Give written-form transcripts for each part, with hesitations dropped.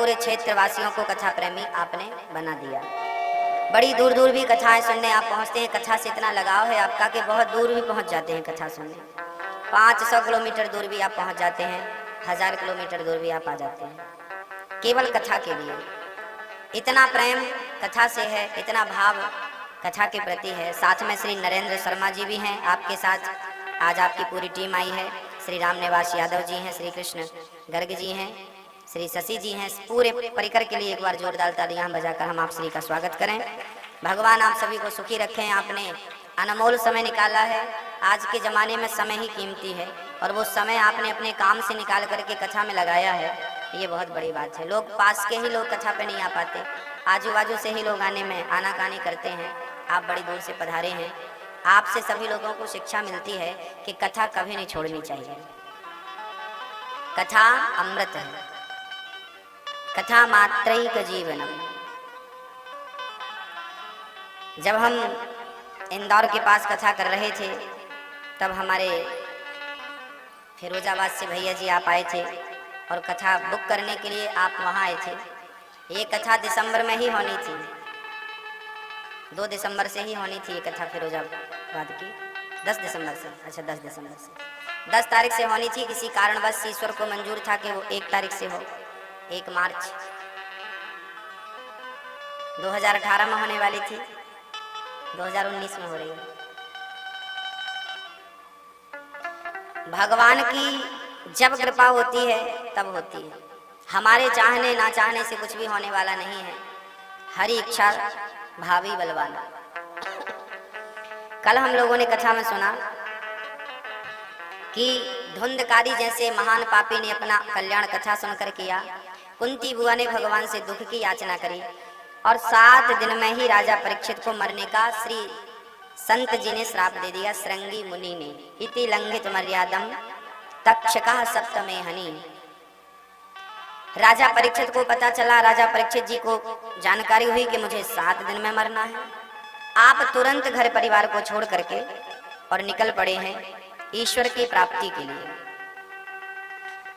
पूरे क्षेत्र वासियों को कथा प्रेमी आपने बना दिया। बड़ी दूर दूर भी कथाएं सुनने आप पहुंचते हैं। कथा से इतना लगाव है आपका कि बहुत दूर भी पहुंच जाते हैं कथा सुनने। 500 किलोमीटर दूर भी आप पहुंच जाते हैं, 1000 किलोमीटर दूर भी आप आ जाते हैं केवल कथा के लिए। इतना प्रेम कथा से है, इतना भाव कथा के प्रति है। साथ में श्री नरेंद्र शर्मा जी भी हैं आपके साथ। आज आपकी पूरी टीम आई है। श्री राम निवास यादव जी हैं, श्री कृष्ण गर्ग जी हैं, श्री शशि जी हैं। पूरे परिकर के लिए एक बार जोरदार तालियां बजाकर हम आप श्री का स्वागत करें। भगवान आप सभी को सुखी रखें। आपने अनमोल समय निकाला है। आज के ज़माने में समय ही कीमती है और वो समय आपने अपने काम से निकाल करके कथा में लगाया है, ये बहुत बड़ी बात है। लोग पास के ही लोग कथा पे नहीं आ पाते, आजू बाजू से ही लोग आने में आनाकानी करते हैं। आप बड़ी दूर से पधारे हैं। आपसे सभी लोगों को शिक्षा मिलती है कि कथा कभी नहीं छोड़नी चाहिए। कथा अमृत है, कथा मात्रैक जीवनम। जब हम इंदौर के पास कथा कर रहे थे तब हमारे फिरोजाबाद से भैया जी आप आए थे और कथा बुक करने के लिए आप वहाँ आए थे। ये कथा दिसंबर में ही होनी थी, 2 दिसंबर से ही होनी थी ये कथा फिरोजाबाद की। 10 दिसंबर से, अच्छा 10 दिसंबर से 10 तारीख से होनी थी। किसी कारणवश ईश्वर को मंजूर था कि वो 1 तारीख से हो। 1 मार्च 2018 में होने वाली थी, 2019 में हो रही है। भगवान की जब कृपा होती है तब होती है। हमारे चाहने ना चाहने से कुछ भी होने वाला नहीं है। हरि इच्छा भावी बलवाना। कल हम लोगों ने कथा में सुना कि धुंधकारी जैसे महान पापी ने अपना कल्याण कथा सुनकर किया। कुंती बुआ ने भगवान से दुख की याचना करी और 7 दिन में ही राजा परीक्षित को मरने का श्री संत जी ने श्राप दे दिया। श्रृंगी मुनि ने इति लंघित मर्यादम तक्षकः सप्तमे हनि। राजा परीक्षित को पता चला, राजा परीक्षित जी को जानकारी हुई कि मुझे 7 दिन में मरना है। आप तुरंत घर परिवार को छोड़ करके और निकल पड़े हैं ईश्वर की प्राप्ति के लिए।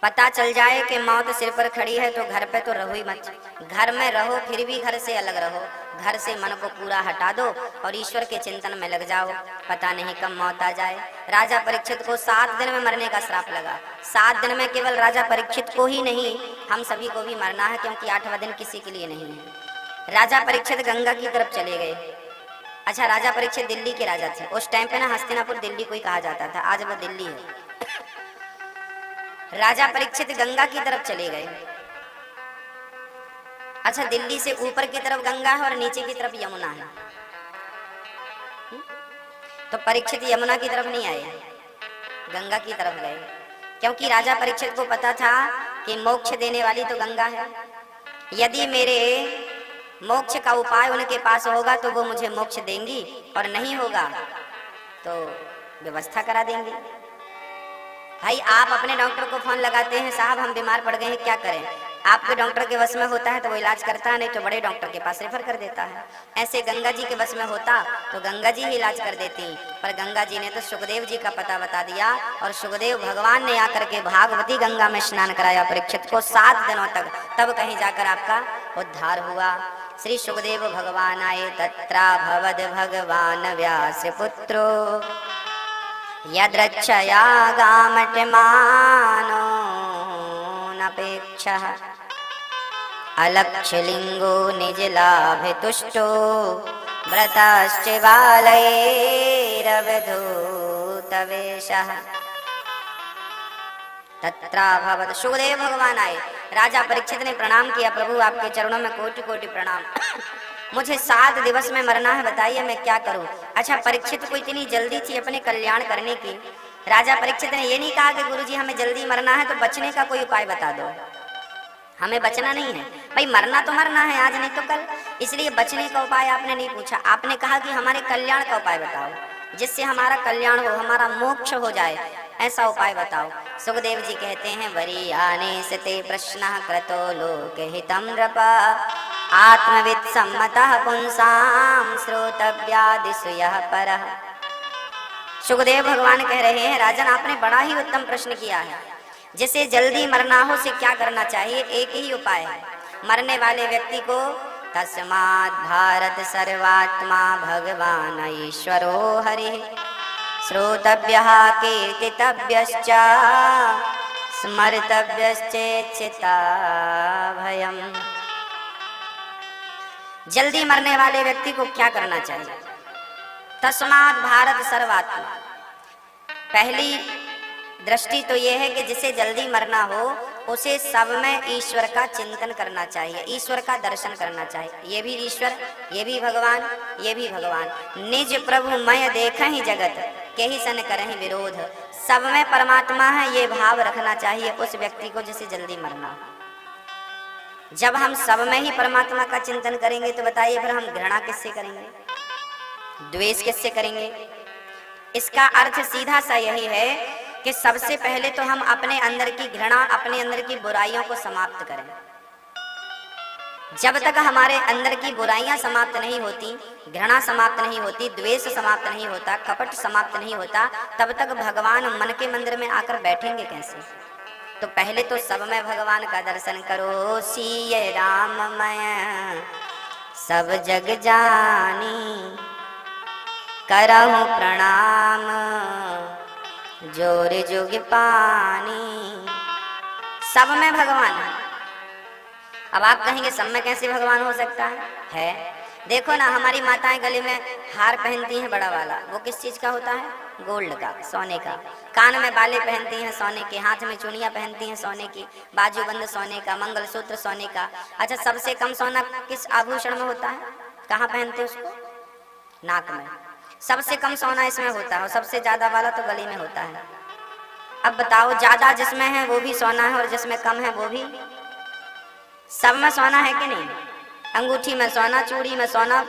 पता चल जाए कि मौत सिर पर खड़ी है तो घर पे तो रहो ही मत। घर में रहो, फिर भी घर से अलग रहो। घर से मन को पूरा हटा दो और ईश्वर के चिंतन में लग जाओ। पता नहीं कब मौत आ जाए। राजा परीक्षित को 7 दिन में मरने का श्राप लगा। 7 दिन में केवल राजा परीक्षित को ही नहीं, हम सभी को भी मरना है, क्योंकि 8वां दिन किसी के लिए नहीं है। राजा परीक्षित गंगा की तरफ चले गए। अच्छा, राजा परीक्षित दिल्ली के राजा थे। उस टाइम पे ना हस्तिनापुर दिल्ली को ही कहा जाता था, आज वो दिल्ली है। राजा परीक्षित गंगा की तरफ चले गए। अच्छा, दिल्ली से ऊपर की तरफ गंगा है और नीचे की तरफ यमुना है। तो परीक्षित यमुना की तरफ नहीं आए, गंगा की तरफ गए, क्योंकि राजा परीक्षित को पता था कि मोक्ष देने वाली तो गंगा है। यदि मेरे मोक्ष का उपाय उनके पास होगा तो वो मुझे मोक्ष देंगी, और नहीं होगा तो व्यवस्था करा देंगी। भाई, आप अपने डॉक्टर को फोन लगाते हैं, साहब हम बीमार पड़ गए हैं, क्या करें? आपके डॉक्टर के वश में होता है तो वो इलाज करता है, नहीं तो बड़े डॉक्टर के पास रेफर कर देता है। ऐसे गंगा जी के वश में होता तो गंगा जी ही इलाज कर देती, पर गंगा जी ने तो सुखदेव जी का पता बता दिया और सुखदेव भगवान ने आकर के भागवती गंगा में स्नान कराया परीक्षित को 7 दिनों तक। तब कहीं जाकर आपका उद्धार हुआ। श्री सुखदेव भगवान आए तत्रा भवद भगवान व्यास पुत्रो यद्रक्षया गामटमानो नपेक्षः अलक्षलिंगो निजलाभितुष्टो व्रताश्च बालैरवधूतवेशः। तत्रा भवद। सुखदेव भगवान आए। राजा परीक्षित ने प्रणाम किया, प्रभु आपके चरणों में कोटि कोटि प्रणाम। मुझे 7 दिवस में मरना है, बताइए मैं क्या करूं? अच्छा, परीक्षित को इतनी जल्दी थी अपने कल्याण करने की। राजा परीक्षित ने ये नहीं कहा कि गुरुजी हमें जल्दी मरना है तो बचने का कोई उपाय बता दो। हमें बचना नहीं है भाई, मरना तो मरना है, आज नहीं तो कल। इसलिए बचने का उपाय आपने नहीं पूछा, आपने कहा कि हमारे कल्याण का उपाय बताओ, जिससे हमारा कल्याण हो, हमारा मोक्ष हो जाए, ऐसा उपाय बताओ। सुखदेव जी कहते हैं, वरीयाने सते प्रश्नः कृतो लोकहितं नृप आत्मवित् सम्मतः पुंसां श्रोतव्यादिषु यः परः। सुखदेव भगवान कह रहे हैं, राजन आपने बड़ा ही उत्तम प्रश्न किया है। जिसे जल्दी मरना हो से क्या करना चाहिए? एक ही उपाय है, मरने वाले व्यक्ति को तस्मात् भारत सर्वात्मा भगवान ईश्वरो हरि श्रोतव्यः कीर्तितव्यश्च स्मर्तव्यश्चेच्छिता भयम्। जल्दी मरने वाले व्यक्ति को क्या करना चाहिए? तस्मात् भारत सर्वात्मा, पहली दृष्टि तो यह है कि जिसे जल्दी मरना हो उसे सब में ईश्वर का चिंतन करना चाहिए, ईश्वर का दर्शन करना चाहिए। ये भी ईश्वर, ये भी भगवान, ये भी भगवान। निज प्रभु मय देखहि जगत केहि सन करहि विरोध, सब में परमात्मा है ये भाव रखना चाहिए उस व्यक्ति को जिसे जल्दी मरना हो। जब हम सब में ही परमात्मा का चिंतन करेंगे तो बताइए फिर हम घृणा किससे करेंगे, द्वेष किससे करेंगे? इसका अर्थ सीधा सा यही है कि सबसे पहले तो हम अपने अंदर की घृणा, अपने अंदर की बुराइयों को समाप्त करें। जब तक हमारे अंदर की बुराइयां समाप्त नहीं होती, घृणा समाप्त नहीं होती, द्वेष समाप्त नहीं होता, कपट समाप्त नहीं होता, तब तक भगवान मन के मंदिर में आकर बैठेंगे कैसे? तो पहले तो सब में भगवान का दर्शन करो। सिय राममय सब जग जानी, करहु प्रणाम जोर जुग पानी। सब में भगवान है। अब आप कहेंगे सब में कैसे भगवान हो सकता है? देखो ना, हमारी माताएं गले में हार पहनती हैं बड़ा वाला, वो किस चीज का होता है? गोल्ड का, सोने का। कान में बाले पहनती हैं सोने के, हाथ में चूड़ियां पहनती हैं सोने की, बाजूबंद सोने का, मंगलसूत्र सोने का। अच्छा, सबसे कम सोना किस आभूषण में होता है? कहाँ पहनते हैं उसको? नाक में। सबसे कम सोना इसमें होता है और सबसे ज्यादा वाला तो गले में होता है। अब बताओ, ज्यादा जिसमें है वो भी सोना है और जिसमें कम है वो भी। सब में सोना है कि नहीं? अंगूठी में सोना, चूड़ी में सोना,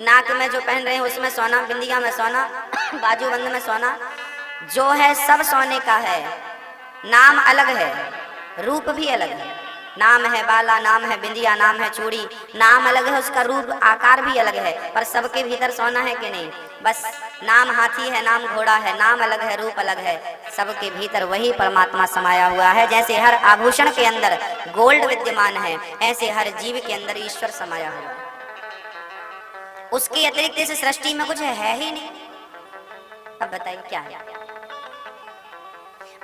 नाक में जो पहन रहे हैं उसमें सोना, बिंदिया में सोना, बाजूबंद में सोना, जो है सब सोने का है। नाम अलग है, रूप भी अलग है। नाम है बाला, नाम है बिंदिया, नाम है चूड़ी, नाम अलग है, उसका रूप आकार भी अलग है, पर सबके भीतर सोना है कि नहीं? बस नाम हाथी है, नाम घोड़ा है, नाम अलग है, रूप अलग है, सबके भीतर वही परमात्मा समाया हुआ है। जैसे हर आभूषण के अंदर गोल्ड विद्यमान है, ऐसे हर जीव के अंदर ईश्वर समाया हुआ है। उसके अतिरिक्त इस सृष्टि में कुछ है ही नहीं। अब बताइए क्या है?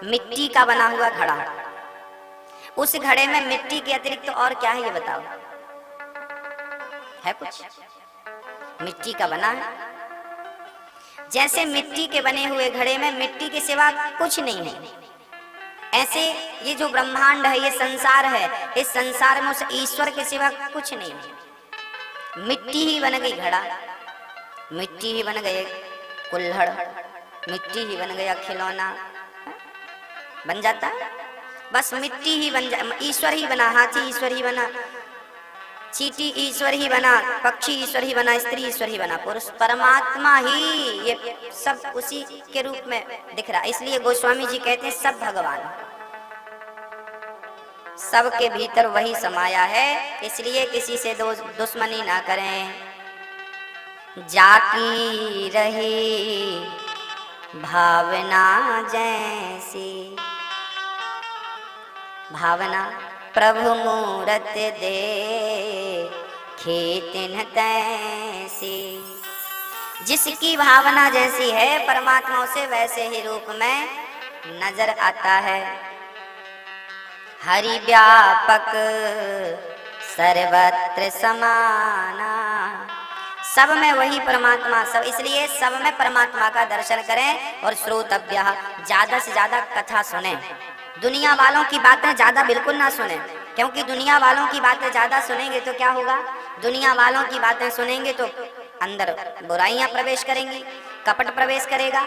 मिट्टी का बना हुआ घड़ा, उस घड़े में मिट्टी के अतिरिक्त तो और क्या है ये बताओ? है कुछ? मिट्टी का बना है। जैसे मिट्टी के बने हुए घड़े में मिट्टी के सिवा कुछ नहीं है, ऐसे ये जो ब्रह्मांड है, ये संसार है, इस संसार में उस ईश्वर के सिवा कुछ नहीं है। मिट्टी ही बन गई घड़ा, मिट्टी ही बन गए कुल्हड़, मिट्टी ही बन गया खिलौना, बन जाता है। बस मिट्टी ही बन जा, ईश्वर ही बना, हाथी ईश्वर ही बना, चींटी ईश्वर ही बना, पक्षी ईश्वर ही बना, स्त्री ईश्वर ही बना, पुरुष परमात्मा ही ये सब उसी के रूप में दिख रहा। इसलिए गोस्वामी जी कहते हैं सब भगवान, सबके भीतर वही समाया है। इसलिए किसी से दुश्मनी ना करें। जाकी रही भावना जैसी, भावना प्रभु मूरत दे खेतिन तैसी। जिसकी भावना जैसी है परमात्मा उसे वैसे ही रूप में नजर आता है। हरि व्यापक सर्वत्र समाना, सब में वही परमात्मा, सब। इसलिए सब में परमात्मा का दर्शन करें और श्रोतव्य, ज्यादा से ज्यादा कथा सुने। दुनिया वालों की बातें ज्यादा बिल्कुल ना सुने, क्योंकि दुनिया वालों की बातें ज्यादा सुनेंगे तो क्या होगा? दुनिया वालों की बातें सुनेंगे तो अंदर बुराइयां प्रवेश करेंगी, कपट प्रवेश करेगा।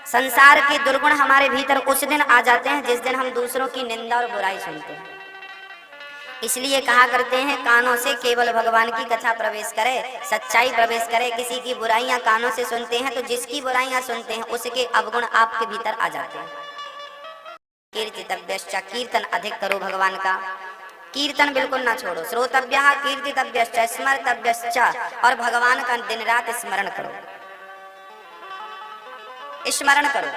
संसार के दुर्गुण हमारे भीतर उस दिन आ जाते हैं जिस दिन हम दूसरों की निंदा और बुराई सुनते हैं। इसलिए कहा करते हैं कानों से केवल भगवान की कथा प्रवेश करे, सच्चाई प्रवेश करे। किसी की बुराइयां कानों से सुनते हैं तो जिसकी बुराइयां सुनते हैं उसके अवगुण आपके भीतर आ जाते हैं। कीर्तितव्यश्च, कीर्तन अधिक करो भगवान का, कीर्तन बिल्कुल ना छोड़ो। श्रोतव्यः कीर्तितव्यश्च स्मर्तव्यश्च, और भगवान का दिन रात स्मरण करो, स्मरण करो,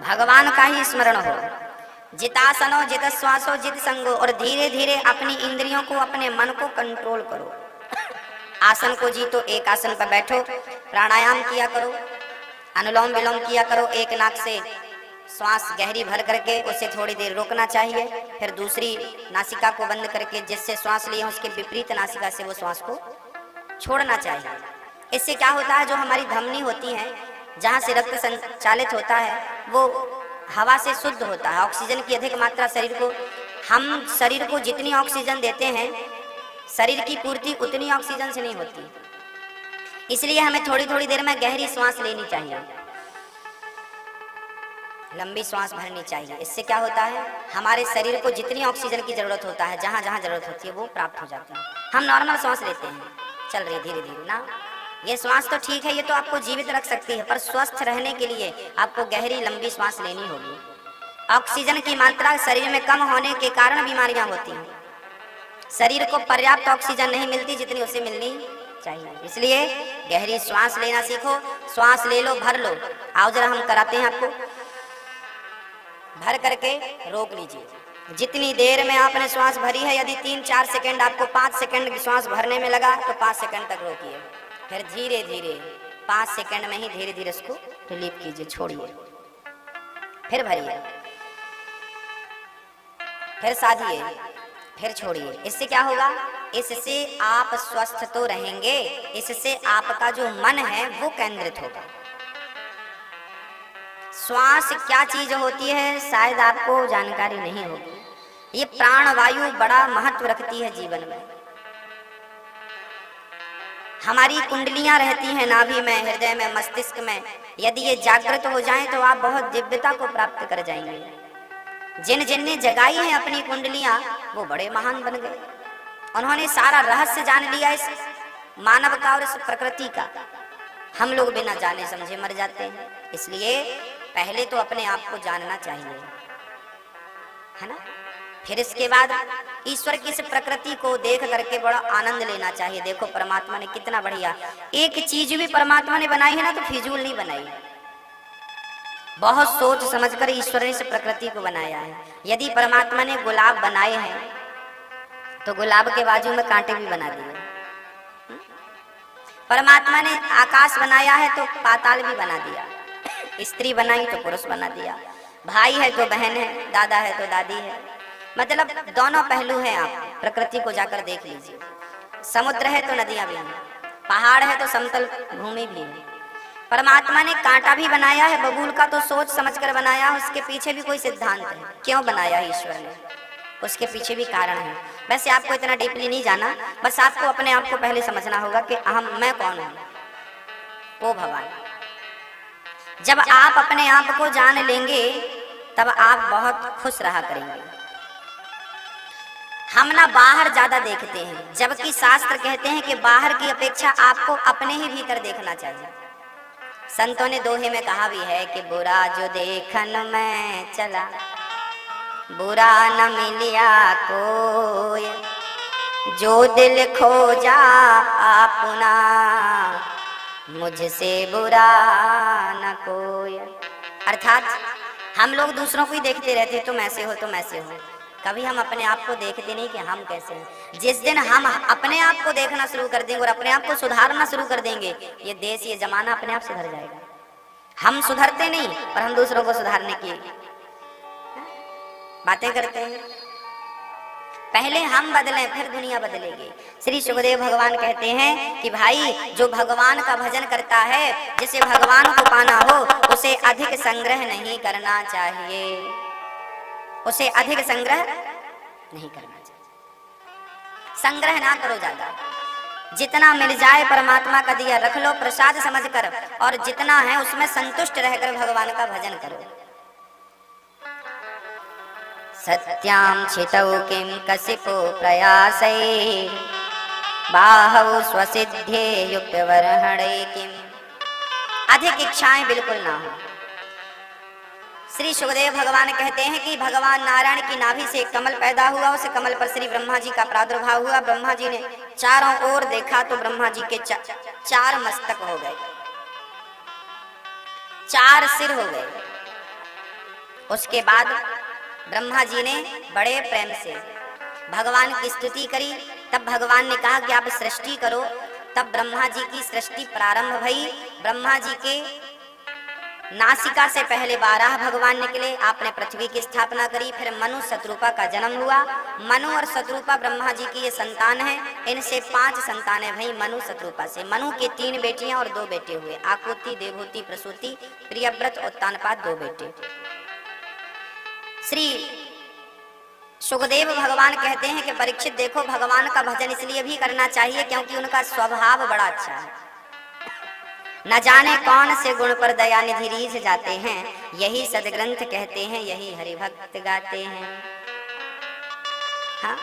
भगवान का ही स्मरण हो। जितासनो जित श्वासो जित संगो, और धीरे धीरे अपनी इंद्रियों को, अपने मन को कंट्रोल करो। आसन को जीतो, एक आसन पर बैठो, प्राणायाम किया करो, अनुलोम विलोम किया करो। एक नाक से श्वास गहरी भर करके उसे थोड़ी देर रोकना चाहिए, फिर दूसरी नासिका को बंद करके जिससे श्वास लिए उसके विपरीत नासिका से वो श्वास को छोड़ना चाहिए। इससे क्या होता है, जो हमारी धमनी होती है, जहाँ से रक्त संचालित होता है, वो हवा से शुद्ध होता है। ऑक्सीजन की अधिक मात्रा शरीर को, हम शरीर को जितनी ऑक्सीजन देते हैं, शरीर की पूर्ति उतनी ऑक्सीजन से नहीं होती। इसलिए हमें थोड़ी थोड़ी देर में गहरी श्वास लेनी चाहिए, लंबी श्वास भरनी चाहिए। इससे क्या होता है, हमारे शरीर को जितनी ऑक्सीजन की जरूरत होता है, जहाँ जहाँ जरूरत होती है, वो प्राप्त हो जाती है। हम नॉर्मल श्वास लेते हैं, चल रही धीरे धीरे ना, ये श्वास तो ठीक है, ये तो आपको जीवित रख सकती है, पर स्वस्थ रहने के लिए आपको गहरी लंबी श्वास लेनी होगी। ऑक्सीजन की मात्रा शरीर में कम होने के कारण बीमारियां होती हैं। शरीर को पर्याप्त ऑक्सीजन नहीं मिलती जितनी उसे मिलनी चाहिए, इसलिए गहरी श्वास लेना सीखो। श्वास ले लो, भर लो। आओ जरा हम कराते हैं आपको। भर करके रोक लीजिए। जितनी देर में आपने श्वास भरी है, यदि 3-4 सेकंड आपको 5 सेकंड की श्वास भरने में लगा तो 5 सेकंड तक रोकिए, फिर धीरे धीरे 5 सेकंड में ही धीरे धीरे उसको रिलीव कीजिए, छोड़िए, फिर भरिए, फिर साधिए, फिर छोड़िए। इससे क्या होगा, इससे आप स्वस्थ तो रहेंगे, इससे आपका जो मन है वो केंद्रित होगा। श्वास क्या चीज होती है शायद आपको जानकारी नहीं होगी। ये प्राणवायु बड़ा महत्व रखती है जीवन में। हमारी कुंडलियां रहती हैं नाभि में, हृदय में, मस्तिष्क में। यदि ये जागृत हो जाएं तो आप बहुत दिव्यता को प्राप्त कर जाएंगे। जिन जिन ने जगाई है अपनी कुंडलियां, वो बड़े महान बन गए। उन्होंने सारा रहस्य जान लिया इस मानव का और इस प्रकृति का। हम लोग बिना जाने समझे मर जाते हैं। इसलिए पहले तो अपने आप को जानना चाहिए, है ना। फिर इसके बाद ईश्वर की इस प्रकृति को देख करके बड़ा आनंद लेना चाहिए। देखो परमात्मा ने कितना बढ़िया एक चीज भी परमात्मा ने बनाई है ना, तो फिजूल नहीं बनाई। बहुत सोच समझकर ईश्वर ने इस प्रकृति को बनाया है। यदि परमात्मा ने गुलाब बनाए हैं तो गुलाब के बाजू में कांटे भी बना दिए। परमात्मा ने आकाश बनाया है तो पाताल भी बना दिया। स्त्री बनाई तो पुरुष बना दिया। भाई है तो बहन है, दादा है तो दादी है। मतलब दोनों पहलू हैं। आप प्रकृति को जाकर देख लीजिए। समुद्र है तो नदियां भी हैं, पहाड़ है तो समतल भूमि भी है। परमात्मा ने कांटा भी बनाया है बबूल का, तो सोच समझकर बनाया। उसके पीछे भी कोई सिद्धांत है, क्यों बनाया ईश्वर ने, उसके पीछे भी कारण है। वैसे आपको इतना डीपली नहीं जाना, बस आपको अपने आप को पहले समझना होगा कि मैं कौन हूं, वो भगवान। जब आप अपने आप को जान लेंगे तब आप बहुत खुश रहा करेंगे। हम ना बाहर ज्यादा देखते हैं, जबकि शास्त्र कहते हैं कि बाहर की अपेक्षा आपको अपने ही भीतर देखना चाहिए। संतों ने दोहे में कहा भी है कि बुरा जो देखन में चला, बुरा न मिलिया कोई, जो दिल खोजा अपना, मुझसे बुरा न कोई। अर्थात हम लोग दूसरों को ही देखते रहते हैं, तुम ऐसे हो, तुम ऐसे हो। कभी हम अपने आप को देखते नहीं कि हम कैसे हैं। जिस दिन हम अपने आप को देखना शुरू कर देंगे और अपने आप को सुधारना शुरू कर देंगे, ये देश, ये जमाना अपने आप सुधर जाएगा। हम सुधरते नहीं, पर हम दूसरों को सुधारने की बातें करते हैं। पहले हम बदलें, फिर दुनिया बदलेगी। श्री सुखदेव भगवान कहते हैं कि भाई, जो भगवान का भजन करता है, जिसे भगवान को पाना हो, उसे अधिक संग्रह नहीं करना चाहिए। उसे अधिक संग्रह नहीं करना चाहिए। संग्रह ना करो ज्यादा। जितना मिल जाए परमात्मा का दिया रख लो प्रसाद समझकर, और जितना है उसमें संतुष्ट रहकर भगवान का भजन करो। सत्यां छितौ किं कसिपो प्रयासै, बाहौ स्वसिद्धे युक्तवर्हणे किम। अधिक इच्छाएं बिल्कुल ना हो। श्री सुखदेव भगवान कहते हैं कि भगवान नारायण की नाभि से कमल पैदा हुआ, उस कमल पर श्री ब्रह्मा जी का प्रादुर्भाव हुआ। ब्रह्मा जी ने चारों ओर देखा तो ब्रह्मा जी के 4 मस्तक हो गए, 4 सिर हो गए। उसके बाद ब्रह्मा जी ने बड़े प्रेम से भगवान की स्तुति करी। तब भगवान ने कहा कि आप सृष्टि करो। तब ब्रह्मा जी की सृष्टि प्रारंभ भई। ब्रह्मा जी के नासिका से पहले 12 भगवान निकले। आपने पृथ्वी की स्थापना करी। फिर मनु शत्रुपा का जन्म हुआ। मनु और शत्रुपा ब्रह्मा जी की ये संतान है। इनसे 5 संतानें भई मनु शत्रुपा से। मनु के 3 बेटियां और 2 बेटे हुए, आकुति, देवहूति, प्रसूति, प्रियव्रत और उत्तानपाद 2 बेटे। श्री सुखदेव भगवान कहते हैं कि परीक्षित देखो, भगवान का भजन इसलिए भी करना चाहिए क्योंकि उनका स्वभाव बड़ा अच्छा है। न जाने कौन से गुण पर दया निधि रीझ जाते हैं, यही सदग्रंथ कहते हैं, यही हरिभक्त गाते हैं। हाँ?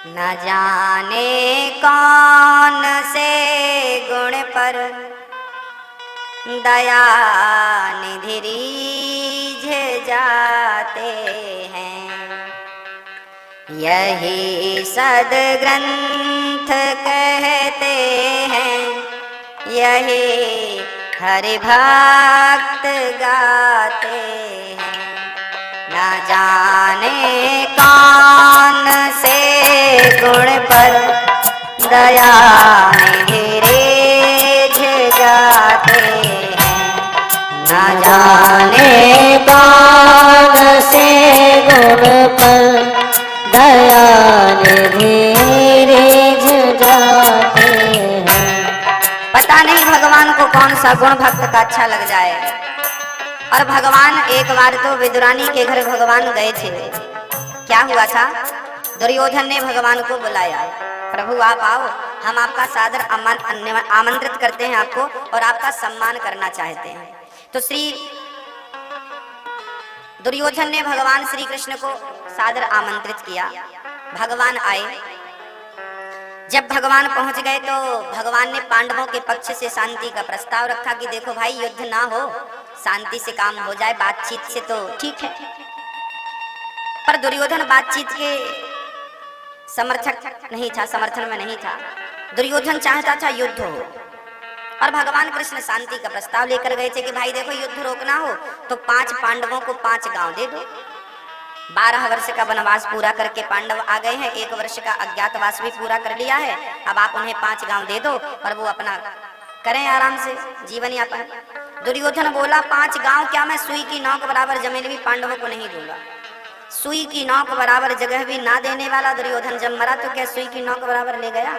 न जाने कौन से गुण पर दया निधि रीझ जाते हैं, यही सदग्रंथ कहते हैं, यही हरिभक्त गाते हैं। न जाने कौन से गुण पर दया निधि रीझ जाते हैं, न जाने कौन से गुण पर दया निधि रीझ जाते हैं। पता नहीं भगवान को कौन सा गुण भक्त का अच्छा लग जाए। और भगवान एक बार तो विदुरानी के घर भगवान गए थे। क्या हुआ था? दुर्योधन ने भगवान को बुलाया, प्रभु आप आओ, हम आपका सादर आमंत्रित करते हैं आपको और आपका सम्मान करना चाहते हैं। तो श्री दुर्योधन ने भगवान श्री कृष्ण को सादर आमंत्रित किया। भगवान आए। जब भगवान पहुंच गए तो भगवान ने पांडवों के पक्ष से शांति का प्रस्ताव रखा कि देखो भाई, युद्ध ना हो, शांति से काम हो जाए, बातचीत से तो ठीक है। पर दुर्योधन बातचीत के समर्थक नहीं था, समर्थन में नहीं था। दुर्योधन चाहता था युद्ध हो। और भगवान कृष्ण शांति का प्रस्ताव लेकर गए थे कि भाई देखो, युद्ध रोकना हो तो 5 पांडवों को 5 गांव दे दो। 12 वर्ष का वनवास पूरा करके पांडव आ गए हैं, 1 वर्ष का अज्ञातवास भी पूरा कर लिया है। अब आप उन्हें 5 गांव दे दो और वो अपना करें आराम से जीवन यापन। दुर्योधन बोला 5 गांव क्या, मैं सुई की नोक बराबर जमीन भी पांडवों को नहीं दूंगा। सुई की नोक बराबर जगह भी ना देने वाला दुर्योधन जब मरा तो क्या सुई की नोक बराबर ले गया?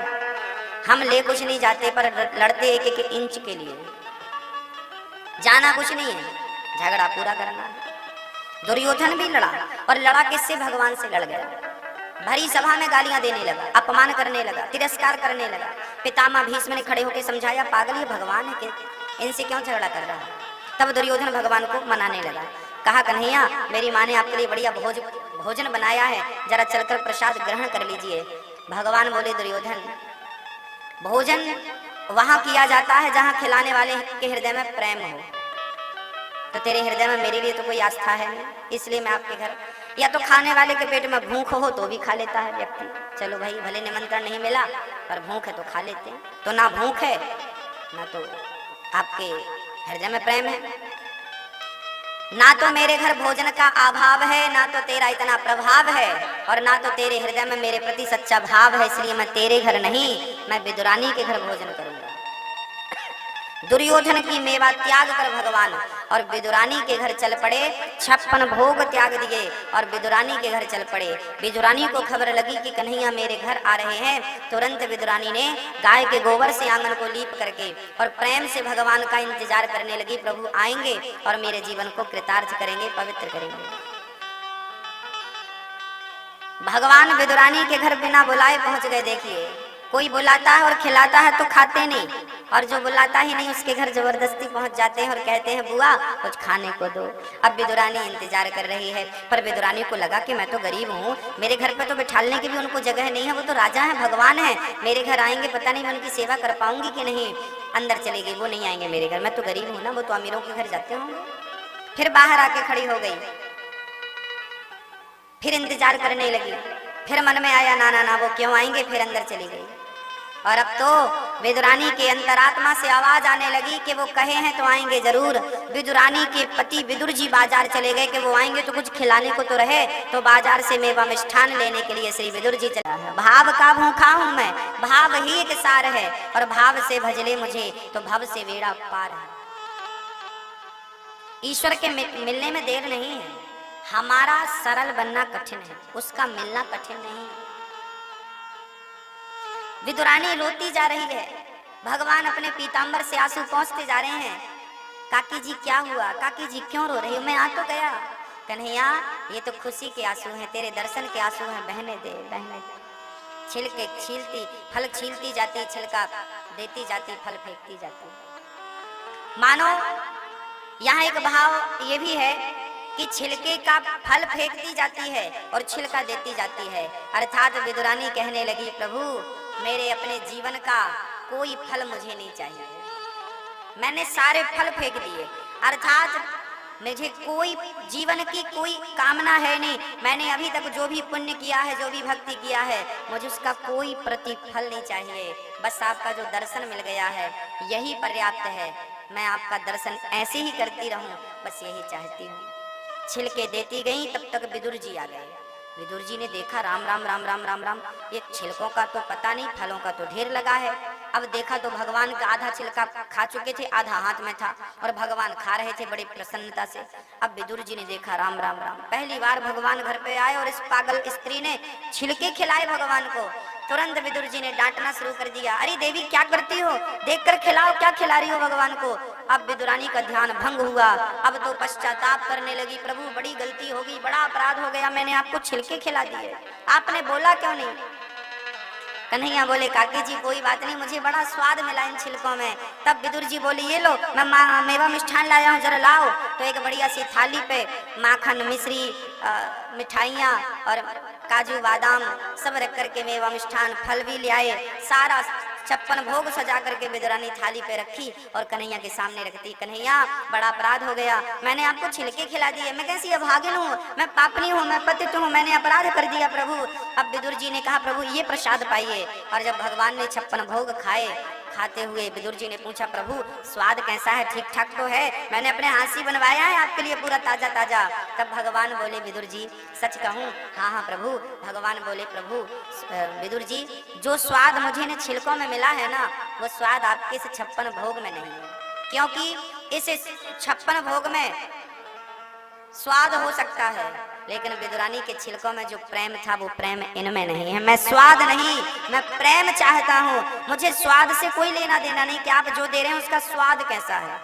हम ले कुछ नहीं जाते, पर लड़ते 1-1 इंच के लिए। जाना कुछ नहीं है, झगड़ा पूरा करना है। दुर्योधन भी लड़ा, और लड़ा किससे? भगवान से लड़ गया। भरी सभा में गालियां देने लगा, अपमान करने लगा, तिरस्कार करने लगा। पितामह भीष्म ने खड़े होकर समझाया, पागल ये भगवान है, इनसे क्यों झगड़ा कर रहा है? तब दुर्योधन भगवान को मनाने लगा। कहा, कन्हैया मेरी माँ ने आपके लिए बढ़िया भोजन बनाया है, जरा चलकर प्रसाद ग्रहण कर लीजिए। भगवान बोले, दुर्योधन भोजन वहां किया जाता है जहां खिलाने वाले के हृदय में प्रेम हो। तो तेरे हृदय में मेरे लिए तो कोई आस्था है नहीं, इसलिए मैं आपके घर, या तो खाने वाले के पेट में भूख हो तो भी खा लेता है व्यक्ति। चलो भाई, भले निमंत्रण नहीं मिला पर भूख है तो खा लेते हैं। तो ना भूख है ना तो आपके हृदय में प्रेम है, ना तो मेरे घर भोजन का अभाव है, ना तो तेरा इतना प्रभाव है, और ना तो तेरे हृदय में मेरे प्रति सच्चा भाव है। इसलिए मैं तेरे घर नहीं, मैं विदुरानी के घर भोजन करूंगा। दुर्योधन की मेवा त्याग कर भगवान और विदुरानी के घर चल पड़े। 56 भोग त्याग दिए और विदुरानी के घर चल पड़े। विदुरानी को खबर लगी कि कन्हैया मेरे घर आ रहे हैं। तुरंत विदुरानी ने गाय के गोबर से आंगन को लीप करके और प्रेम से भगवान का इंतजार करने लगी। प्रभु आएंगे और मेरे जीवन को कृतार्थ करेंगे, पवित्र करेंगे। भगवान विदुरानी के घर बिना बुलाए पहुंच गए। देखिए, कोई बुलाता है और खिलाता है तो खाते नहीं, और जो बुलाता ही नहीं उसके घर जबरदस्ती पहुंच जाते हैं और कहते हैं बुआ कुछ खाने को दो। अब विदुरानी इंतजार कर रही है, पर विदुरानी को लगा कि मैं तो गरीब हूँ, मेरे घर पे तो बिठालने की भी उनको जगह नहीं है। वो तो राजा है, भगवान है, मेरे घर आएंगे, पता नहीं मैं उनकी सेवा कर पाऊंगी कि नहीं। अंदर चली गई, वो नहीं आएंगे मेरे घर, मैं तो गरीब हूँ ना, वो तो अमीरों के घर जाते होंगे। फिर बाहर आके खड़ी हो गई, फिर इंतजार करने लगी। फिर मन में आया ना ना ना, वो क्यों आएंगे। फिर अंदर चली गई। और अब तो विदुरानी के अंतरात्मा से आवाज आने लगी कि वो कहे हैं तो आएंगे जरूर। विदुरानी के पति विदुर जी बाजार चले गए कि वो आएंगे तो कुछ खिलाने को तो रहे, तो बाजार से मेवा मिष्ठान लेने के लिए श्री विदुर जी चला है। भाव का भूखा हूं मैं, भाव ही एक सार है, और भाव से भजले मुझे तो भव से बेड़ा पार है। ईश्वर के मिलने में देर नहीं है, हमारा सरल बनना कठिन है, उसका मिलना कठिन नहीं है। विदुरानी रोती जा रही है, भगवान अपने पीतांबर से आंसू पोंछते जा रहे हैं। काकी जी क्या हुआ, काकी जी क्यों रो रही हो, मैं आ तो गया। कन्हैया ये तो खुशी के आंसू हैं, तेरे दर्शन के आंसू हैं, बहने दे बहने दे। छिलके छीलती फल छीलती जाती, छिलका देती जाती, फल फेंकती जाती। मानो यहाँ एक भाव ये भी है कि छिलके का फल फेंकती जाती है और छिलका देती जाती है। अर्थात विदुरानी कहने लगी, प्रभु मेरे अपने जीवन का कोई फल मुझे नहीं चाहिए, मैंने सारे फल फेंक दिए। अर्थात मुझे कोई जीवन की कोई कामना है नहीं, मैंने अभी तक जो भी पुण्य किया है, जो भी भक्ति किया है, मुझे उसका कोई प्रतिफल नहीं चाहिए। बस आपका जो दर्शन मिल गया है यही पर्याप्त है, मैं आपका दर्शन ऐसे ही करती रहूं, बस यही चाहती हूँ। छिलके देती गई, तब तक विदुर जी आ गए। विदुर जी ने देखा राम राम राम राम राम राम, ये छिलकों का तो पता नहीं, फलों का तो ढेर लगा है। अब देखा तो भगवान का आधा छिलका खा चुके थे, आधा हाथ में था, और भगवान खा रहे थे बड़ी प्रसन्नता से। अब विदुर जी ने देखा राम राम राम, पहली बार भगवान घर पे आए और इस पागल स्त्री ने छिलके खिलाए भगवान को। तुरंत विदुर जी ने डांटना शुरू कर दिया, अरे देवी क्या करती हो, देखकर खिलाओ, क्या खिला रही हो भगवान को। अब विदुरानी का ध्यान भंग हुआ, अब तो पश्चाताप करने लगी, प्रभु बड़ी गलती हो गई, बड़ा अपराध हो गया, मैंने आपको छिलके खिला दिए, आपने बोला क्यों नहीं। कन्हैया बोले, काकी जी कोई बात नहीं, मुझे बड़ा स्वाद मिला इन छिलकों में। तब विदुर जी बोले, ये लो मैं मेवा मिष्ठान लाया हूँ, जरा लाओ। तो एक बढ़िया सी थाली पे माखन मिश्री मिठाइयाँ और काजू बादाम सब रख करके मेवा मिष्ठान फल भी ले आए, सारा 56 भोग सजा करके विदुरानी थाली पे रखी और कन्हैया के सामने रखती। कन्हैया बड़ा अपराध हो गया, मैंने आपको छिलके खिला दिए, मैं कैसी अभागिन हूँ, मैं पापनी हूँ, मैं पतित हूँ, मैंने अपराध कर दिया प्रभु। अब विदुर जी ने कहा, प्रभु ये प्रसाद पाइए। और जब भगवान ने 56 भोग खाए, खाते हुए विदुर जी ने पूछा, प्रभु स्वाद कैसा है, ठीक ठाक तो है, मैंने अपने हाथ से बनवाया है आपके लिए पूरा ताजा ताजा। तब भगवान बोले, विदुर जी सच कहूँ, हाँ हाँ प्रभु। भगवान बोले, प्रभु विदुर जी जो स्वाद मुझे ने छिलकों में मिला है ना, वो स्वाद आपके इस 56 भोग में नहीं है, क्योंकि इस 56 भोग में स्वाद हो सकता है, लेकिन विदुरानी के छिलकों में जो प्रेम था वो प्रेम इनमें नहीं है। मैं स्वाद नहीं, मैं प्रेम चाहता हूँ, मुझे स्वाद से कोई लेना देना नहीं कि आप जो दे रहे हैं उसका स्वाद कैसा है।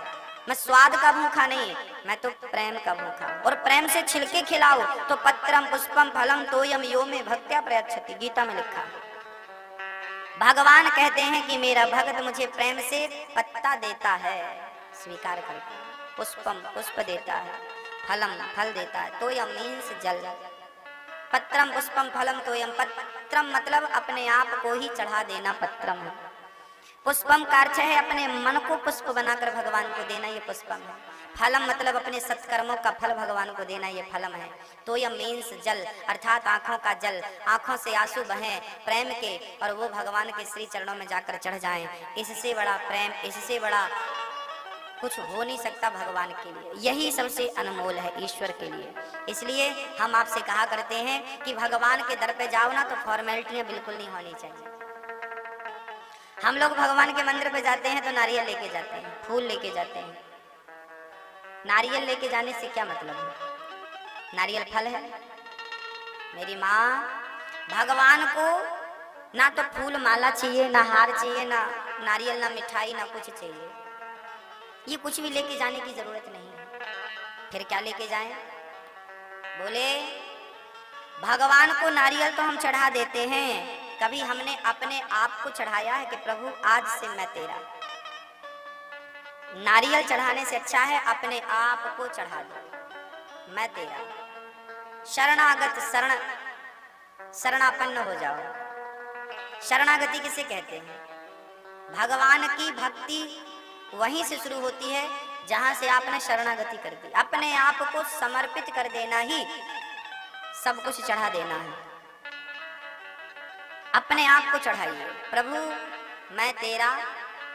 मैं स्वाद का भूखा नहीं, मैं तो प्रेम का भूखा। और प्रेम से छिलके खिलाओ तो पत्रम पुष्पम फलम तोयम यो में भक्त्या प्रयच्छति, गीता में लिखा। भगवान कहते हैं कि मेरा भक्त मुझे प्रेम से पत्ता देता है, स्वीकार करता है, पुष्पम पुष्प देता है, फलम फल देता है, तोयम मीन्स जल, पत्रम पुष्पम फलम तोयम। पत्रम मतलब अपने आप को ही चढ़ा देना, पत्रम है। पुष्पम का अर्थ है अपने मन को पुष्प बनाकर भगवान को देना, ये पुष्पम है। फलम मतलब अपने सत्कर्मों का फल भगवान को देना, ये फलम है। तोयम मीन्स जल, अर्थात आंखों का जल, आंखों से आंसू बहें प्रेम के और वो भगवान के श्री चरणों में जाकर चढ़ जाएं। इससे बड़ा प्रेम, इससे बड़ा कुछ हो नहीं सकता भगवान के लिए, यही सबसे अनमोल है ईश्वर के लिए। इसलिए हम आपसे कहा करते हैं कि भगवान के दर पे जाओ ना तो फॉर्मेलिटियां बिल्कुल नहीं होनी चाहिए। हम लोग भगवान के मंदिर पे जाते हैं तो नारियल लेके जाते हैं, फूल लेके जाते हैं। नारियल लेके जाने से क्या मतलब है, नारियल फल है। मेरी माँ, भगवान को ना तो फूल माला चाहिए, ना हार चाहिए, ना नारियल, ना मिठाई, ना कुछ चाहिए। ये कुछ भी लेके जाने की जरूरत नहीं है। फिर क्या लेके जाएं? बोले भगवान को नारियल तो हम चढ़ा देते हैं, कभी हमने अपने आप को चढ़ाया है कि प्रभु आज से मैं तेरा। नारियल चढ़ाने से अच्छा है अपने आप को चढ़ा दो, मैं तेरा। शरणागत, शरणापन्न हो जाओ। शरणागति किसे कहते हैं? भगवान की भक्ति वहीं से शुरू होती है जहां से आपने शरणागति कर दी। अपने आप को समर्पित कर देना ही सब कुछ चढ़ा देना है। अपने आप को चढ़ाइए। प्रभु मैं तेरा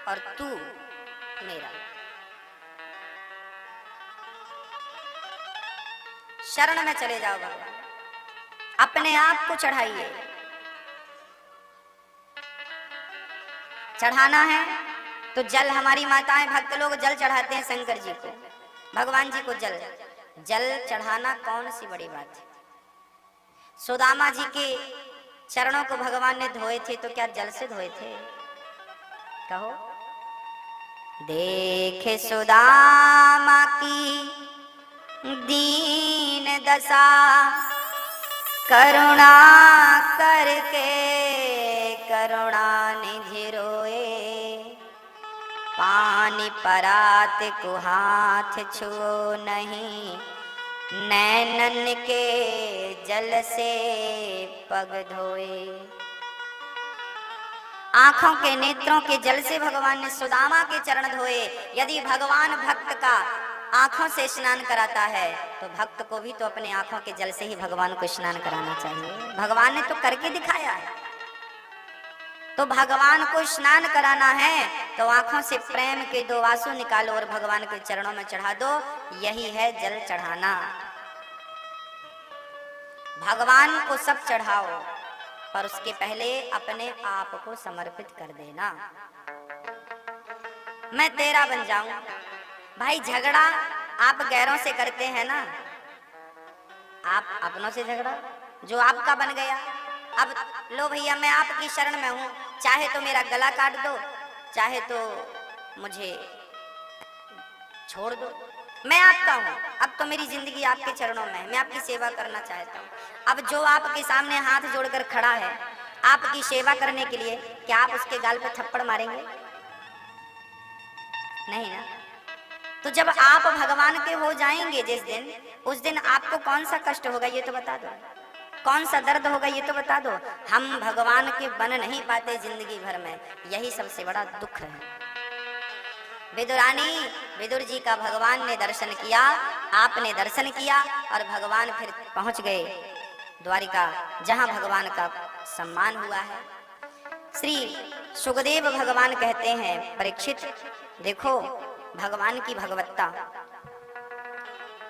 और तू मेरा। शरण में चले जाओ भगवान, अपने आप को चढ़ाइए। चढ़ाना है तो जल, हमारी माताएं भक्त लोग जल चढ़ाते हैं शंकर जी को, भगवान जी को जल। जल चढ़ाना कौन सी बड़ी बात है। सुदामा जी के चरणों को भगवान ने धोए थे तो क्या जल से धोए थे? कहो। देखे सुदामा की दीन दशा, करुणा करके करुणा निधि रोए। पानी परात को हाथ छुओ नहीं, नैनन के जल से पग धोए। आंखों के नेत्रों के जल से भगवान ने सुदामा के चरण धोए। यदि भगवान भक्त का आंखों से स्नान कराता है तो भक्त को भी तो अपने आंखों के जल से ही भगवान को स्नान कराना चाहिए। भगवान ने तो करके दिखाया है। तो भगवान को स्नान कराना है तो आंखों से प्रेम के दो आंसू निकालो और भगवान के चरणों में चढ़ा दो। यही है जल चढ़ाना। भगवान को सब चढ़ाओ पर उसके पहले अपने आप को समर्पित कर देना। मैं तेरा बन जाऊं। भाई झगड़ा आप गैरों से करते हैं ना, आप अपनों से झगड़ा जो आपका बन गया। अब लो भैया मैं आपकी शरण में हूं, चाहे तो मेरा गला काट दो, चाहे तो मुझे छोड़ दो, मैं आपका हूं। अब तो मेरी जिंदगी आपके चरणों में है, मैं आपकी सेवा करना चाहता हूं। अब जो आपके सामने हाथ जोड़कर खड़ा है आपकी सेवा करने के लिए, क्या आप उसके गाल पे थप्पड़ मारेंगे? नहीं ना। तो जब आप भगवान के हो जाएंगे जिस दिन, उस दिन आपको कौन सा कष्ट होगा ये तो बता दो, कौन सा दर्द होगा ये तो बता दो। हम भगवान के बन नहीं पाते जिंदगी भर में, यही सबसे बड़ा दुख है। विदुरानी, विदुर जी का भगवान ने दर्शन किया, आपने दर्शन किया और भगवान फिर पहुंच गए द्वारिका, जहां भगवान का सम्मान हुआ है। श्री सुखदेव भगवान कहते हैं, परीक्षित देखो भगवान की भगवत्ता।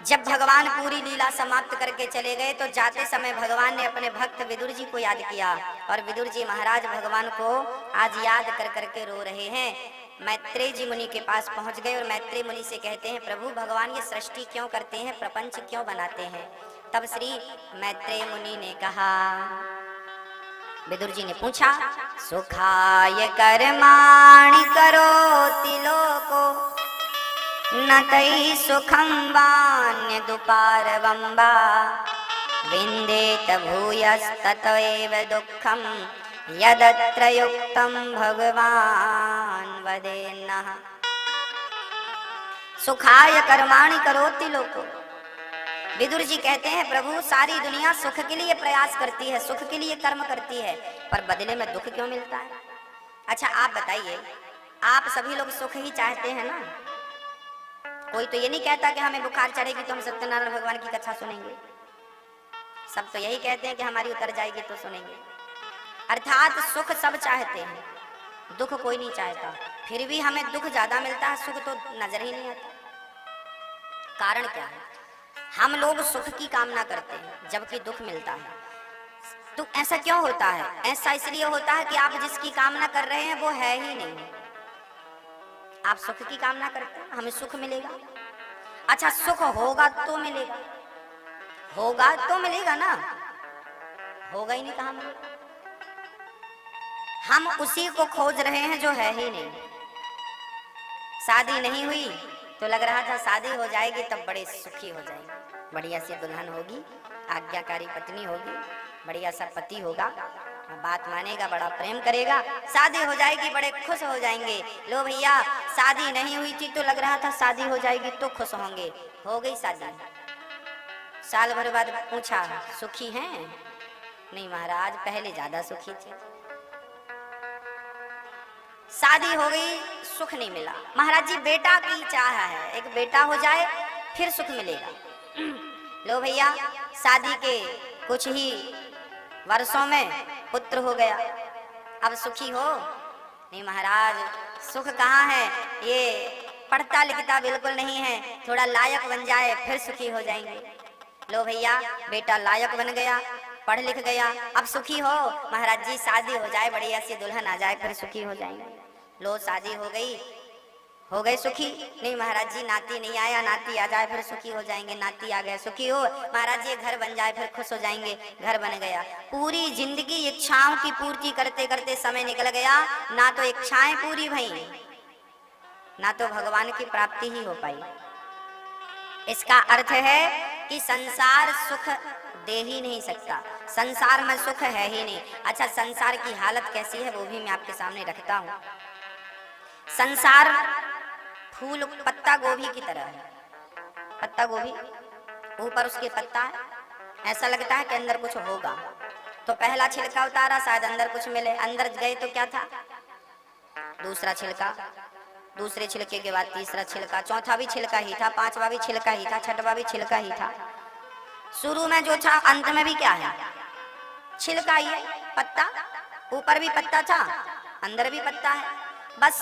जब भगवान पूरी लीला समाप्त करके चले गए तो जाते समय भगवान ने अपने भक्त विदुर जी को याद किया और विदुर जी महाराज भगवान को आज याद कर करके रो रहे हैं। मैत्रेय जी मुनि के पास पहुंच गए और मैत्रेय मुनि से कहते हैं, प्रभु भगवान ये सृष्टि क्यों करते हैं, प्रपंच क्यों बनाते हैं? तब श्री मैत्रेय मुनि ने कहा, विदुर जी ने पूछा, सुखाय कर्माणि करोति लोको न तै सुखं वान्य दुपारवंबा विन्देत भूयस्ततैव दुःखं यदत्र युक्तं भगवान् वदेन्नः। सुखाय कर्माणि करोति लोको। विदुर जी कहते हैं, प्रभु सारी दुनिया सुख के लिए प्रयास करती है, सुख के लिए कर्म करती है, पर बदले में दुख क्यों मिलता है? अच्छा आप बताइए, आप सभी लोग सुख ही चाहते हैं ना? कोई तो ये नहीं कहता कि हमें बुखार चढ़ेगी तो हम सत्यनारायण भगवान की कथा सुनेंगे। सब तो यही कहते हैं कि हमारी उतर जाएगी तो सुनेंगे। अर्थात सुख सब चाहते हैं, दुख कोई नहीं चाहता। फिर भी हमें दुख ज्यादा मिलता है, सुख तो नजर ही नहीं आता। कारण क्या है? हम लोग सुख की कामना करते हैं जबकि दुख मिलता है। तो ऐसा क्यों होता है? ऐसा इसलिए होता है कि आप जिसकी कामना कर रहे हैं वो है ही नहीं। आप सुख की कामना करते हैं, हमें सुख मिलेगा। अच्छा सुख होगा तो मिलेगा, होगा तो मिलेगा ना, होगा ही नहीं कहां मिलेगा। हम उसी को खोज रहे हैं जो है ही नहीं। शादी नहीं हुई तो लग रहा था शादी हो जाएगी तब बड़े सुखी हो जाएंगे, बढ़िया सी दुल्हन होगी, आज्ञाकारी पत्नी होगी, बढ़िया सा पति होगा, बात मानेगा, बड़ा प्रेम करेगा, शादी हो जाएगी, बड़े खुश हो जाएंगे। लो भैया शादी नहीं हुई थी तो लग रहा था शादी हो जाएगी तो खुश होंगे, हो गई शादी। साल भर बाद पूछा सुखी हैं? नहीं महाराज पहले ज्यादा सुखी थी। शादी हो गई, सुख नहीं मिला। महाराज जी बेटा की चाह है, एक बेटा हो जाए फिर सुख मिलेगा। लो भैया शादी के कुछ ही वर्षों में पुत्र हो गया, अब सुखी हो? नहीं महाराज, सुख कहाँ है, ये पढ़ता लिखता बिल्कुल नहीं है, थोड़ा लायक बन जाए फिर सुखी हो जाएंगे। लो भैया, बेटा लायक बन गया, पढ़ लिख गया, अब सुखी हो। महाराज जी शादी हो जाए, बढ़िया सी दुल्हन आ जाए, फिर सुखी हो जाएंगे। लो शादी हो गए सुखी। नहीं महाराज जी, नाती नहीं आया, नाती आ जाए फिर सुखी हो जाएंगे। नाती आ गए, सुखी हो। महाराज जी घर बन जाए फिर खुश हो जाएंगे। घर बन गया, पूरी जिंदगी इच्छाओं की पूर्ति करते करते समय निकल गया, ना तो इच्छाएं पूरी भई, ना तो भगवान की प्राप्ति ही हो पाई। इसका अर्थ है कि संसार सुख दे ही नहीं सकता, संसार में सुख है ही नहीं। अच्छा, संसार की हालत कैसी है वो भी मैं आपके सामने रखता हूँ। संसार फूल पत्ता गोभी की तरह है। पत्ता गोभी, ऊपर उसके पत्ता है, ऐसा लगता है कि अंदर कुछ होगा, तो पहला छिलका उतारा, शायद अंदर कुछ मिले, अंदर गए तो क्या था, दूसरा छिलका, दूसरे छिलके के बाद तीसरा छिलका, चौथा भी छिलका ही था, पांचवा भी छिलका ही था, छठवा भी छिलका ही था। शुरू में जो था, अंत में भी क्या है, छिलका ही है, पत्ता। ऊपर भी पत्ता था, अंदर भी पत्ता है। बस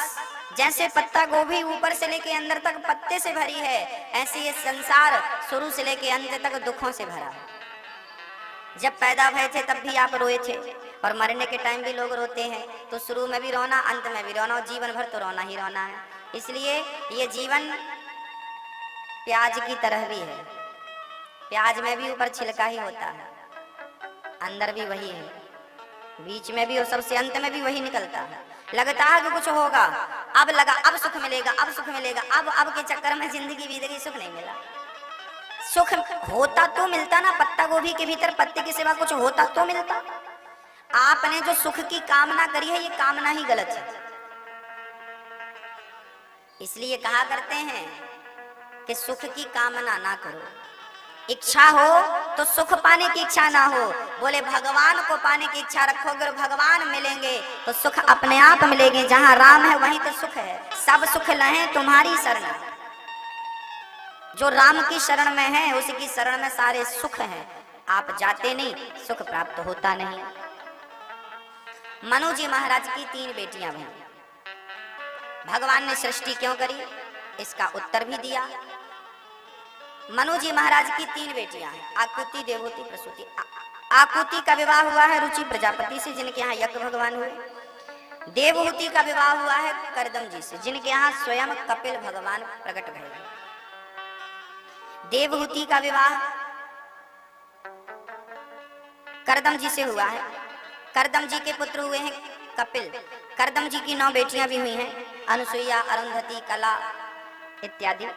जैसे पत्ता गोभी ऊपर से लेके अंदर तक पत्ते से भरी है, ऐसे ये संसार शुरू से लेके अंत तक दुखों से भरा है। जब पैदा भये थे तब भी आप रोए थे, और मरने के टाइम भी लोग रोते हैं। तो शुरू में भी रोना, अंत में भी रोना, और जीवन भर तो रोना ही रोना है। इसलिए ये जीवन प्याज की तरह भी है। प्याज में भी ऊपर छिलका ही होता है, अंदर भी वही है, बीच में भी और सबसे अंत में भी वही निकलता है। लगता है कि कुछ होगा, अब लगा अब सुख मिलेगा, अब सुख मिलेगा, अब के चक्कर में जिंदगी बीत गई, सुख नहीं मिला। सुख होता तो मिलता ना, पत्ता गोभी के भीतर पत्ते के सिवा कुछ होता तो मिलता। आपने जो सुख की कामना करी है, ये कामना ही गलत है। इसलिए कहा करते हैं कि सुख की कामना ना करो, इच्छा हो तो सुख पाने की इच्छा ना हो। बोले भगवान को पाने की इच्छा रखो, अगर भगवान मिलेंगे तो सुख अपने आप मिलेंगे। जहां राम है वहीं तो सुख है। सब सुख लहे तुम्हारी शरण, जो राम की शरण में है उसकी शरण में सारे सुख हैं। आप जाते नहीं, सुख प्राप्त होता नहीं। मनु जी महाराज की 3 बेटियां भई। भगवान ने सृष्टि क्यों करी, इसका उत्तर भी दिया। मनु जी महाराज की 3 बेटियां हैं, आकुति, देवहूति, प्रसूति। आकुति का विवाह हुआ है रुचि प्रजापति से, जिनके यहाँ यज्ञ भगवान हुए। देवहूति का विवाह हुआ है करदम जी से, जिनके यहाँ स्वयं कपिल भगवान प्रकट भये। देवहूति का विवाह करदम जी से हुआ है। करदम जी के पुत्र हुए हैं कपिल। करदम जी की 9 बेटियां भी हुई हैं, अनुसुईया, अरुंधति, कला इत्यादि।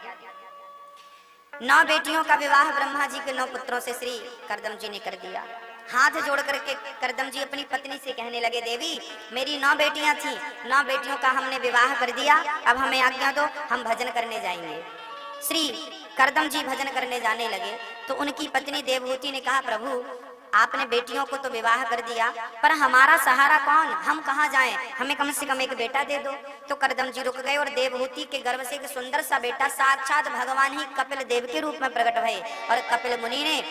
9 बेटियों का विवाह ब्रह्मा जी के 9 पुत्रों से श्री करदम जी ने कर दिया। हाथ जोड़ करके करदम जी अपनी पत्नी से कहने लगे, देवी मेरी 9 बेटियां थी, 9 बेटियों का हमने विवाह कर दिया, अब हमें आज्ञा दो, हम भजन करने जाएंगे। श्री करदम जी भजन करने जाने लगे तो उनकी पत्नी देवहूति ने कहा, प्रभु आपने बेटियों को तो विवाह कर दिया, पर हमारा सहारा कौन, हम कहाँ जाएं, हमें कम से कम एक बेटा दे दो। तो करदम जी रुक गए और देवहूति के गर्भ से एक सुंदर सा बेटा साक्षात भगवान ही कपिल देव के रूप में प्रकट भये। और कपिल मुनि ने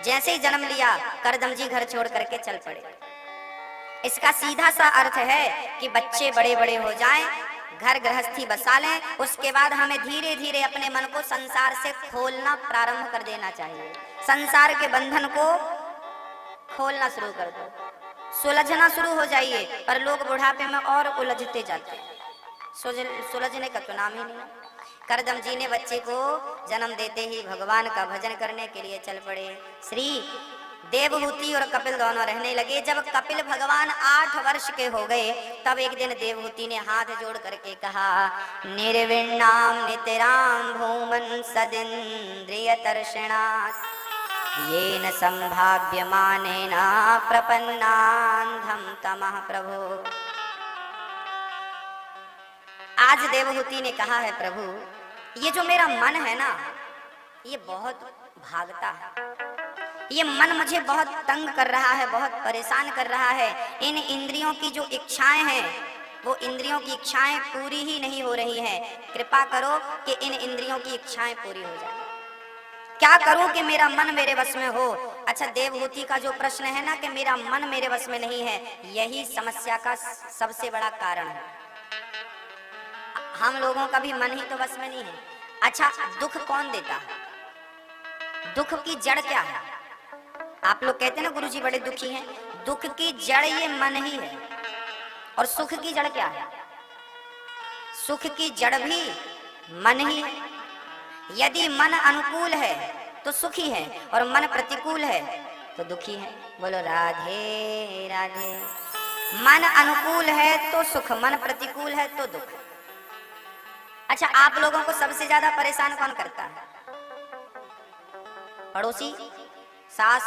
जैसे ही जन्म लिया, करदम जी घर छोड़ करके चल पड़े। इसका सीधा सा अर्थ है कि बच्चे बड़े बड़े हो जाएं, घर गृहस्थी बसा लें, उसके बाद हमें धीरे धीरे अपने मन को संसार से खोलना प्रारंभ कर देना चाहिए। संसार के बंधन को खोलना शुरू कर दो, सुलझना शुरू हो जाइए। पर लोग बुढ़ापे में और उलझते जाते हैं, सुलझने का तो नाम ही नहीं। करदम जी ने बच्चे को जन्म देते ही भगवान का भजन करने के लिए चल पड़े। श्री देवहूति और कपिल दोनों रहने लगे। जब कपिल भगवान 8 वर्ष के हो गए, तब एक दिन देवहूति ने हाथ जोड़ करके कहा, निर्विण्णाम नितराम भूमन सदिन्द्रिय तर्षणात् येन संभाव्यमानेन प्रपन्नान्धं तमः प्रभो। आज देवहूति ने कहा है, प्रभु ये जो मेरा मन है ना, ये बहुत भागता है, ये मन मुझे बहुत तंग कर रहा है, बहुत परेशान कर रहा है। इन इंद्रियों की जो इच्छाएं हैं, वो इंद्रियों की इच्छाएं पूरी ही नहीं हो रही हैं। कृपा करो कि इन इंद्रियों की इच्छाएं पूरी हो जाए। क्या करूं कि मेरा मन मेरे वश में हो। अच्छा, देवहूति का जो प्रश्न है ना कि मेरा मन मेरे वश में नहीं है, यही समस्या का सबसे बड़ा कारण है। हम लोगों का भी मन ही तो वश में नहीं है। अच्छा, दुख कौन देता है? दुख की जड़ क्या है? आप लोग कहते हैं ना गुरुजी बड़े दुखी हैं, दुख की जड़ ये मन ही है। और सुख की जड़ क्या है? सुख की जड़ भी मन ही है। यदि मन अनुकूल है तो सुखी है और मन प्रतिकूल है तो दुखी है। बोलो राधे राधे। मन अनुकूल है तो सुख, मन प्रतिकूल है तो दुख। अच्छा, आप लोगों को सबसे ज्यादा परेशान कौन करता है? पड़ोसी, सास,